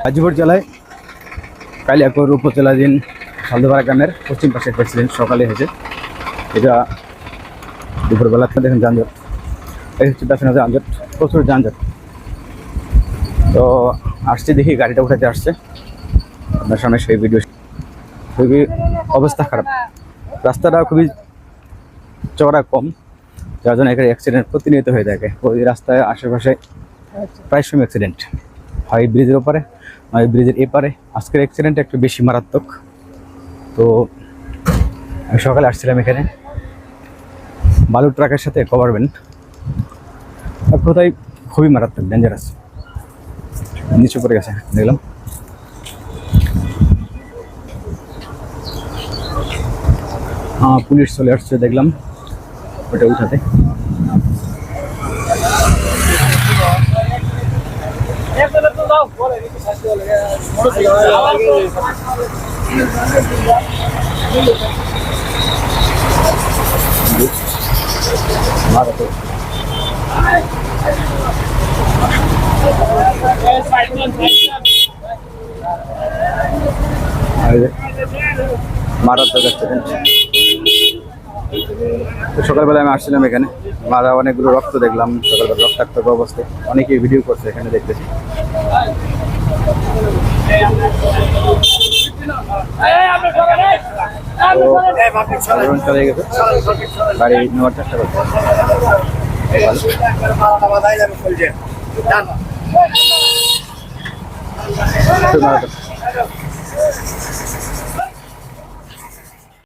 গাজীপুর জেলায় কালিয়াকৈর উপজেলাধীন সালদুপাড়া গ্রামের পশ্চিম পাশের প্রেসিডেন্ট সকালে হয়েছে। এটা দুপুরবেলা থেকে দেখেন যানজট, এই হচ্ছে পেছনে যানজট, প্রচুর যানজট। তো আসছে দেখি গাড়িটা উঠাতে আসছে, আপনার সামনে সেই ভিডিও। খুবই অবস্থা খারাপ, রাস্তাটা খুবই চওড়া কম, যার জন্য এখানে অ্যাক্সিডেন্ট প্রতিনিয়ত হয়ে থাকে। ওই রাস্তায় আশেপাশে প্রায় সময় অ্যাক্সিডেন্ট হয়, ব্রিজের ওপারে নয় ব্রিজের এপারে। আজকের অ্যাক্সিডেন্ট একটু বেশি মারাত্মক। তো আমি সকালে আসছিলাম এখানে, বালুর ট্রাকের সাথে কভার ভ্যান, এক কথায় খুবই মারাত্মক, ডেঞ্জারাস। নিচু পড়ে গেছে দেখলাম। পুলিশ চলে আসছে দেখলাম ওটা উঠাতে। মারাত্মক অ্যাক্সিডেন্ট। সকালবেলা আমি আসছিলাম এখানে, মারা অনেকগুলো রক্ত দেখলাম সকালবেলা, রক্তাক্ত অবস্থায়। অনেকেই ভিডিও করছে এখানে, দেখতেছি। চলে গেছে, গাড়ি নেওয়ার চেষ্টা করছে।